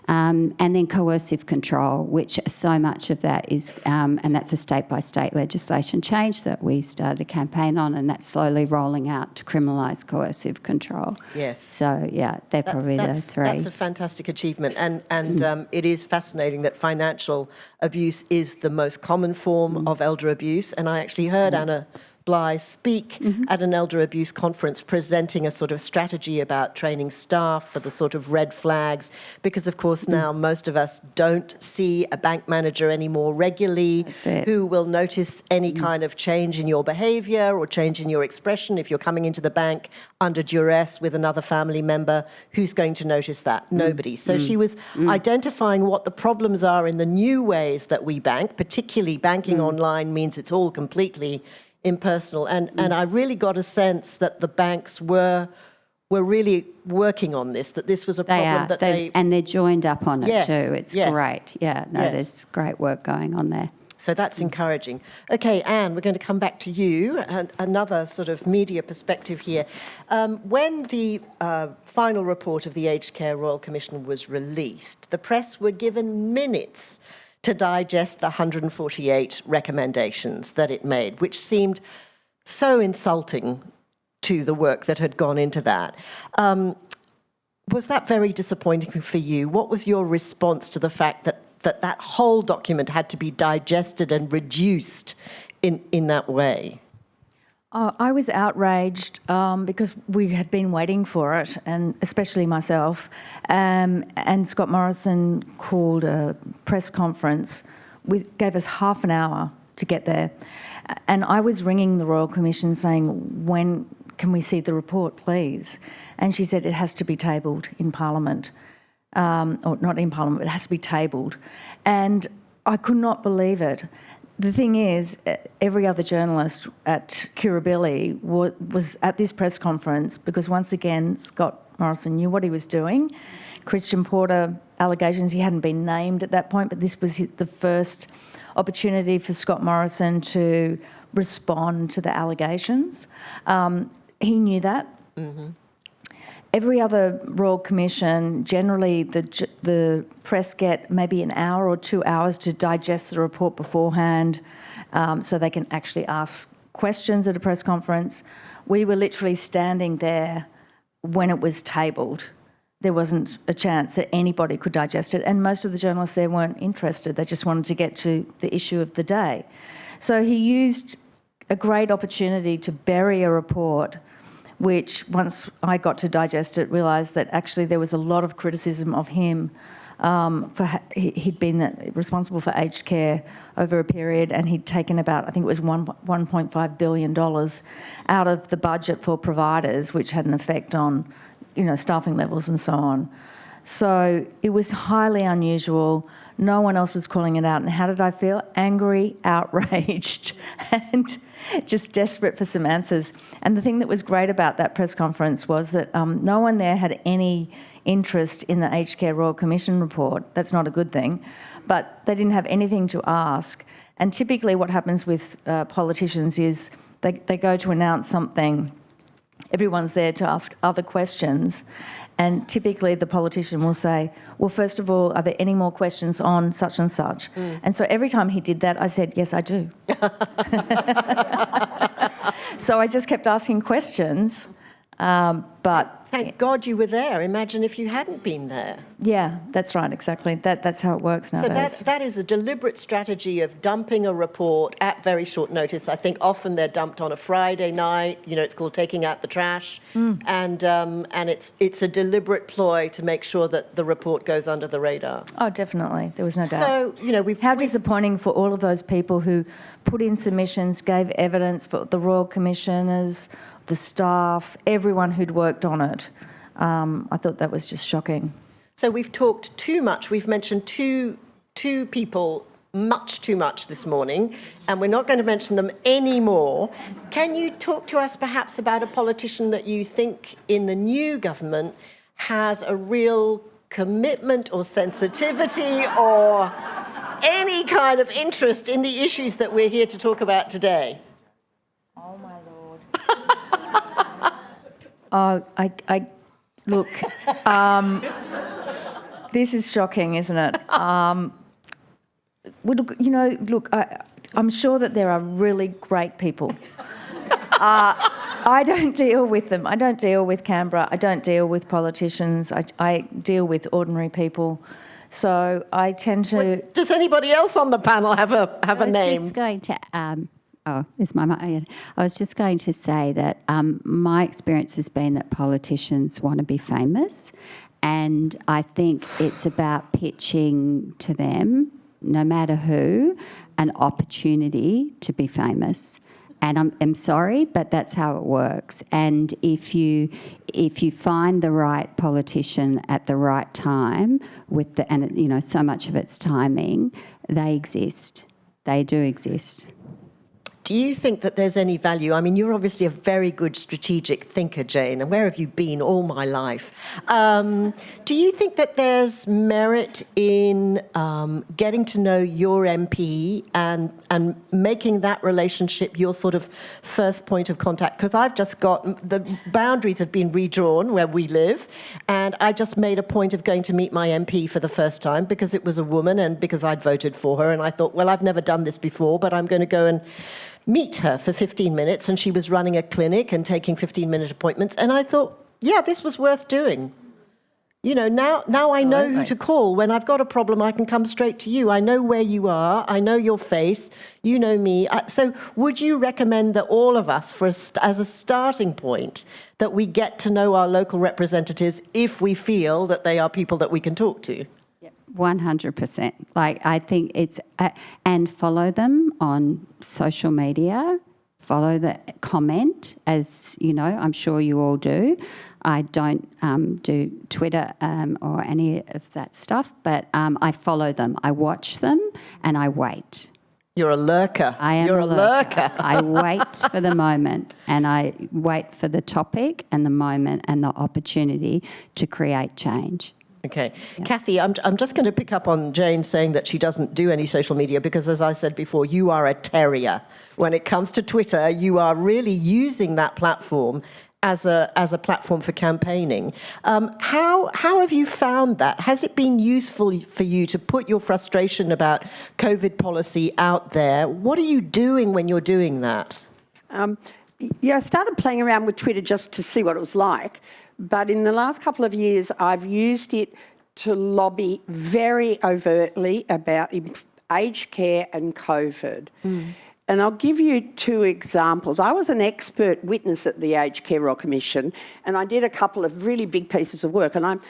And then coercive control, which so much of that is, and that's a state-by-state legislation change that we started a campaign on, and that's slowly rolling out to criminalise coercive control. Yes. So, yeah, they're probably the three. That's a fantastic achievement. And it is fascinating that financial abuse is the most common form of elder abuse. And I actually heard Anna Bligh speak at an elder abuse conference presenting a sort of strategy about training staff for the sort of red flags, because of course now most of us don't see a bank manager anymore regularly who will notice any kind of change in your behaviour or change in your expression. If you're coming into the bank under duress with another family member, who's going to notice that? Nobody. So she was identifying what the problems are in the new ways that we bank, particularly banking online means it's all completely impersonal, and I really got a sense that the banks were really working on this, that this was a problem and they're joined up on it too. It's yes, great. Yeah, no, there's great work going on there. So that's encouraging. Okay, Anne, we're going to come back to you, and another sort of media perspective here. When the final report of the Aged Care Royal Commission was released, the press were given minutes to digest the 148 recommendations that it made, which seemed so insulting to the work that had gone into that. Was that very disappointing for you? What was your response to the fact that whole document had to be digested and reduced in that way? I was outraged because we had been waiting for it, and especially myself. And Scott Morrison called a press conference, gave us half an hour to get there. And I was ringing the Royal Commission saying, when can we see the report, please? And she said it has to be tabled in Parliament. Or not in Parliament, it has to be tabled. And I could not believe it. The thing is, every other journalist at Kirribilli was at this press conference because, once again, Scott Morrison knew what he was doing. Christian Porter allegations, he hadn't been named at that point, but this was the first opportunity for Scott Morrison to respond to the allegations. He knew that. Mm-hmm. Every other Royal Commission, generally the press get maybe an hour or 2 hours to digest the report beforehand so they can actually ask questions at a press conference. We were literally standing there when it was tabled. There wasn't a chance that anybody could digest it, and most of the journalists there weren't interested. They just wanted to get to the issue of the day. So he used a great opportunity to bury a report which, once I got to digest it, realised that actually there was a lot of criticism of him. He'd been responsible for aged care over a period, and he'd taken about, I think it was $1.5 billion out of the budget for providers, which had an effect on, staffing levels and so on. So it was highly unusual. No one else was calling it out. And how did I feel? Angry, outraged, and just desperate for some answers. And the thing that was great about that press conference was that no one there had any interest in the Aged Care Royal Commission report. That's not a good thing. But they didn't have anything to ask. And typically what happens with politicians is they go to announce something. Everyone's there to ask other questions. And typically the politician will say, well, first of all, are there any more questions on such and such? Mm. And so every time he did that, I said, yes, I do. So I just kept asking questions. But thank God you were there. Imagine if you hadn't been there. Yeah, that's right, exactly. That's how it works nowadays. So that is a deliberate strategy of dumping a report at very short notice. I think often they're dumped on a Friday night. It's called taking out the trash, and it's a deliberate ploy to make sure that the report goes under the radar. Oh, definitely. There was no doubt. So How disappointing for all of those people who put in submissions, gave evidence for the Royal Commissioners, the staff, everyone who'd worked on it. I thought that was just shocking. So we've talked too much. We've mentioned two people much too much this morning, and we're not going to mention them anymore. Can you talk to us perhaps about a politician that you think in the new government has a real commitment or sensitivity or any kind of interest in the issues that we're here to talk about today? Oh, my Lord. Look, this is shocking, isn't it? I'm sure that there are really great people. I don't deal with them. I don't deal with Canberra. I don't deal with politicians. I deal with ordinary people. So I tend to... Does anybody else on the panel have a name? I was just going to... I was just going to say that my experience has been that politicians want to be famous, and I think it's about pitching to them, no matter who, an opportunity to be famous. And I'm sorry, but that's how it works. And if you find the right politician at the right time, so much of it's timing, they exist. They do exist. Do you think that there's any value? I mean, you're obviously a very good strategic thinker, Jane, and where have you been all my life? Do you think that there's merit in getting to know your MP and making that relationship your sort of first point of contact? Because I've just got, the boundaries have been redrawn where we live, and I just made a point of going to meet my MP for the first time because it was a woman and because I'd voted for her, and I thought, well, I've never done this before, but I'm going to go and meet her for 15 minutes, and she was running a clinic and taking 15-minute appointments. And I thought, yeah, this was worth doing. You know, now I know who to call. When I've got a problem, I can come straight to you. I know where you are. I know your face. You know me. So would you recommend that all of us, as a starting point, that we get to know our local representatives if we feel that they are people that we can talk to? 100%. Like, I think it's, and follow them on social media, follow the comment, as you know, I'm sure you all do. I don't do Twitter or any of that stuff, but I follow them. I watch them and I wait. You're a lurker. I am You're a lurker. I wait for the moment, and I wait for the topic and the moment and the opportunity to create change. Okay. Yeah. Kathy, I'm just going to pick up on Jane saying that she doesn't do any social media because, as I said before, you are a terrier. When it comes to Twitter, you are really using that platform as a platform for campaigning. How have you found that? Has it been useful for you to put your frustration about COVID policy out there? What are you doing when you're doing that? I started playing around with Twitter just to see what it was like. But in the last couple of years, I've used it to lobby very overtly about aged care and COVID. And I'll give you two examples. I was an expert witness at the Aged Care Royal Commission, and I did a couple of really big pieces of work. And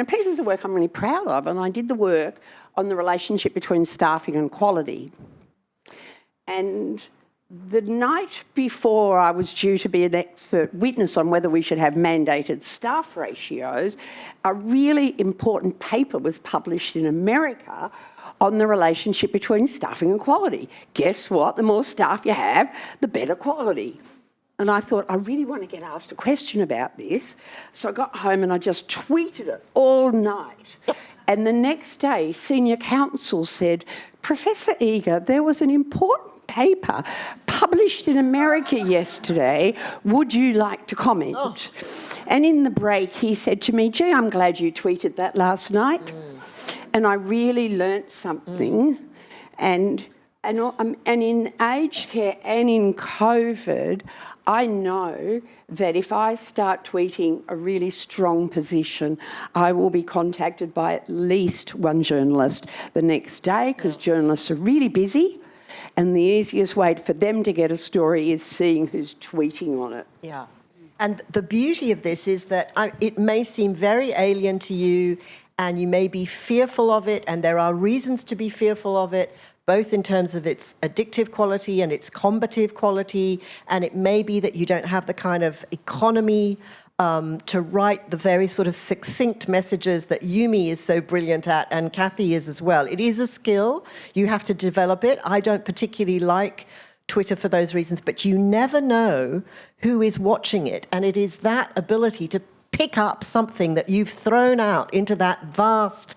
pieces of work I'm really proud of. And I did the work on the relationship between staffing and quality. And the night before I was due to be an expert witness on whether we should have mandated staff ratios, a really important paper was published in America on the relationship between staffing and quality. Guess what? The more staff you have, the better quality. And I thought, I really want to get asked a question about this. So I got home and I just tweeted it all night. And the next day, senior counsel said, Professor Eagar, there was an important paper published in America yesterday. Would you like to comment? Oh. And in the break, he said to me, gee, I'm glad you tweeted that last night. And I really learnt something. And in aged care and in COVID, I know that if I start tweeting a really strong position, I will be contacted by at least one journalist the next day, because journalists are really busy, and the easiest way for them to get a story is seeing who's tweeting on it. Yeah. And the beauty of this is that it may seem very alien to you, and you may be fearful of it, and there are reasons to be fearful of it, both in terms of its addictive quality and its combative quality, and it may be that you don't have the kind of economy to write the very sort of succinct messages that Yumi is so brilliant at, and Kathy is as well. It is a skill. You have to develop it. I don't particularly like Twitter for those reasons, but you never know who is watching it, and it is that ability to pick up something that you've thrown out into that vast,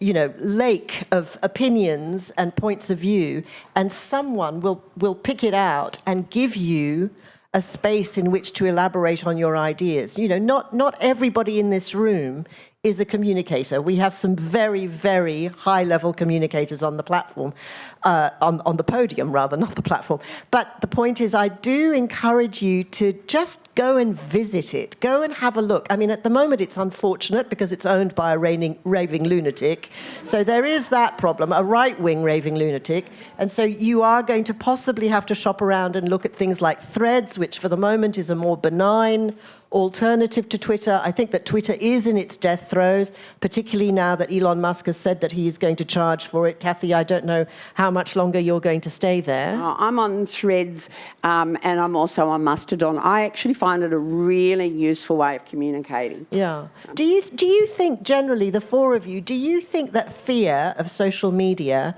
lake of opinions and points of view, and someone will pick it out and give you a space in which to elaborate on your ideas. Not everybody in this room is a communicator. We have some very, very high-level communicators on the platform, on the podium rather, not the platform. But the point is, I do encourage you to just go and visit it. Go and have a look. I mean, at the moment, it's unfortunate because it's owned by a raving lunatic. So there is that problem, a right-wing raving lunatic. And so you are going to possibly have to shop around and look at things like Threads, which for the moment is a more benign alternative to Twitter. I think that Twitter is in its death throes, particularly now that Elon Musk has said that he is going to charge for it. Kathy, I don't know how much longer you're going to stay there. I'm on Threads and I'm also on Mastodon. I actually find it a really useful way of communicating. Yeah. Do you think, generally, the four of you, do you think that fear of social media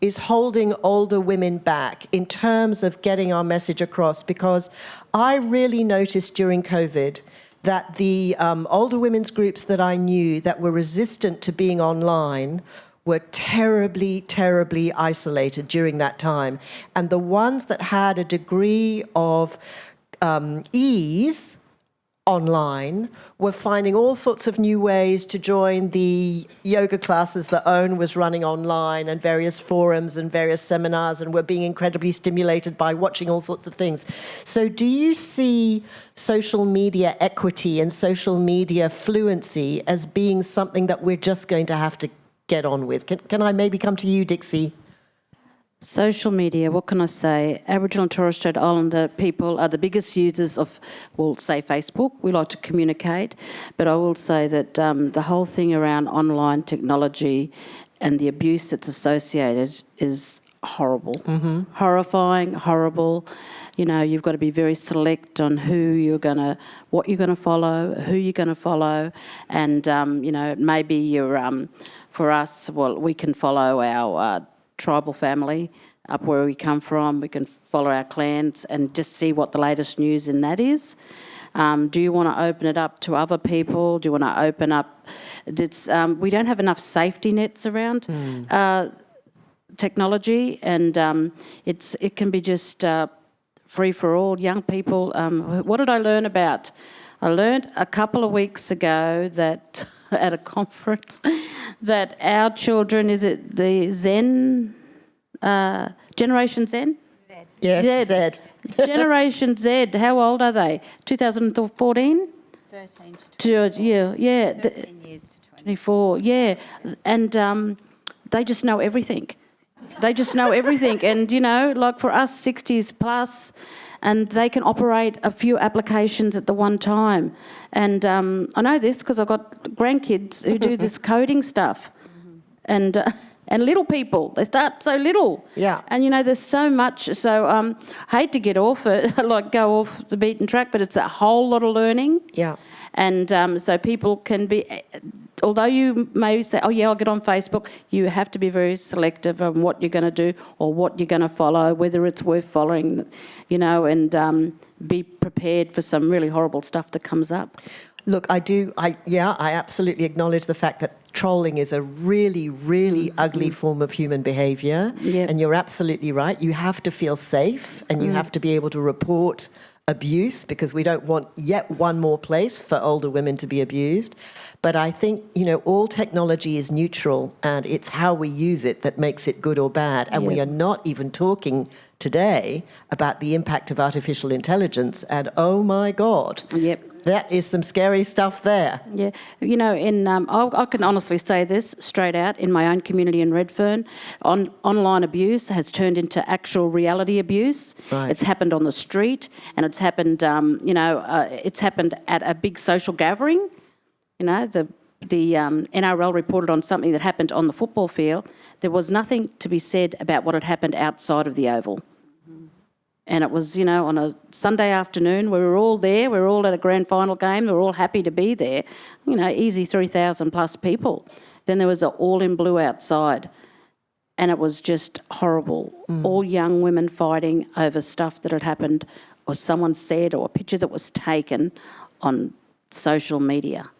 is holding older women back in terms of getting our message across? Because I really noticed during COVID that the older women's groups that I knew that were resistant to being online were terribly, terribly isolated during that time. And the ones that had a degree of ease online were finding all sorts of new ways to join the yoga classes that Owen was running online and various forums and various seminars, and were being incredibly stimulated by watching all sorts of things. So do you see social media equity and social media fluency as being something that we're just going to have to get on with? Can I maybe come to you, Dixie? Social media, what can I say? Aboriginal and Torres Strait Islander people are the biggest users of, well, say Facebook. We like to communicate, but I will say that the whole thing around online technology and the abuse that's associated is horrible. Horrifying, horrible. You know, you've got to be very select on what you're going to follow, who you're going to follow, and, you know, maybe you're, for us, well, we can follow our tribal family up where we come from. We can follow our clans and just see what the latest news in that is. Do you want to open it up to other people? Do you want to open up... we don't have enough safety nets around technology, and it can be just free for all. Young people, what did I learn about? I learned a couple of weeks ago that at a conference that our children, is it the Zen, Generation Zen? Z. Yes, Z. Generation Z, how old are they? 2014? 13 to 24. Yeah. 13 years to 24, yeah. And they just know everything. They just know everything. And, you know, like for us 60s plus, and they can operate a few applications at the one time. And I know this because I've got grandkids who do this coding stuff. And little people, they start so little. Yeah. And, you know, there's so much. So I hate to get off it, like go off the beaten track, but it's a whole lot of learning. Yeah. And so people can be... Although you may say, oh, yeah, I'll get on Facebook, you have to be very selective on what you're going to do or what you're going to follow, whether it's worth following, you know, and be prepared for some really horrible stuff that comes up. Look, I absolutely acknowledge the fact that trolling is a really, really ugly form of human behaviour. Yep. And you're absolutely right. You have to feel safe and you have to be able to report abuse, because we don't want yet one more place for older women to be abused. But I think, you know, all technology is neutral, and it's how we use it that makes it good or bad. And we are not even talking today about the impact of artificial intelligence. And oh my God, that is some scary stuff there. Yeah, you know, I can honestly say this straight out, in my own community in Redfern, online abuse has turned into actual reality abuse. Right. It's happened on the street, and it's happened, it's happened at a big social gathering. You know, the NRL reported on something that happened on the football field. There was nothing to be said about what had happened outside of the oval. And it was, you know, on a Sunday afternoon, we were all there, we were all at a grand final game, we were all happy to be there, you know, easy 3,000 plus people. Then there was an all in blue outside, and it was just horrible. All young women fighting over stuff that had happened or someone said, or a picture that was taken on social media.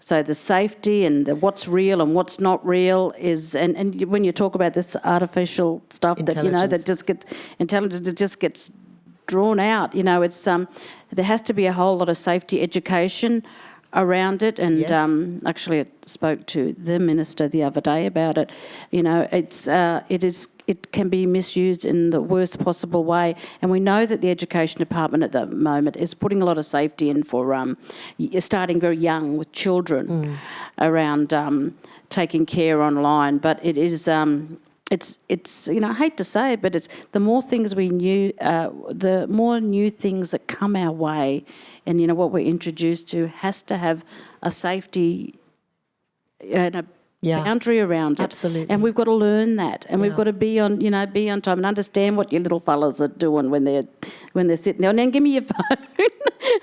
So the safety and what's real and what's not real is, and when you talk about this artificial stuff that, you know, that just gets intelligence, it just gets drawn out. You know, it's there has to be a whole lot of safety education around it. And actually, I spoke to the minister the other day about it. You know, it can be misused in the worst possible way, and we know that the Education Department at the moment is putting a lot of safety in for starting very young with children around taking care online. But it is it's you know, I hate to say it, but it's the more things we knew, the more new things that come our way, and you know what we're introduced to has to have a safety and a boundary around it. Absolutely. And we've got to learn that, and we've got to be on time and understand what your little fellas are doing when they're sitting there. And then give me your phone.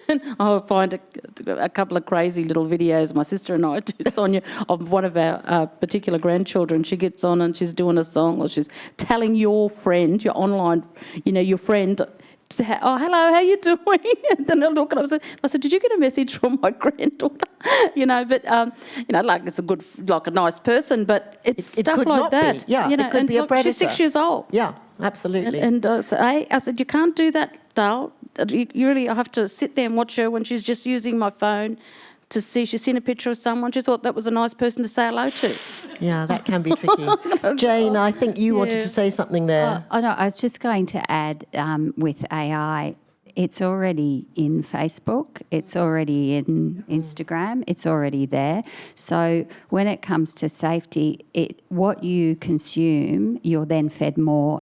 And I'll find a couple of crazy little videos my sister and I do, Sonia, of one of our particular grandchildren. She gets on and she's doing a song, or she's telling your friend, your online, you know, your friend, oh, hello, how you doing? And then I look and I said, did you get a message from my granddaughter? You know, but, you know, like it's a nice person, but it's stuff like that. Yeah, you know, it could be a predator. She's 6 years old. Yeah, absolutely. And so I said, you can't do that, Dale. you really have to sit there and watch her when she's just using my phone to see. She's seen a picture of someone. She thought that was a nice person to say hello to. Yeah, that can be tricky. Jane, I think you wanted to say something there. Oh, no, I was just going to add with AI, it's already in Facebook, it's already in Instagram, it's already there. So when it comes to safety, what you consume, you're then fed more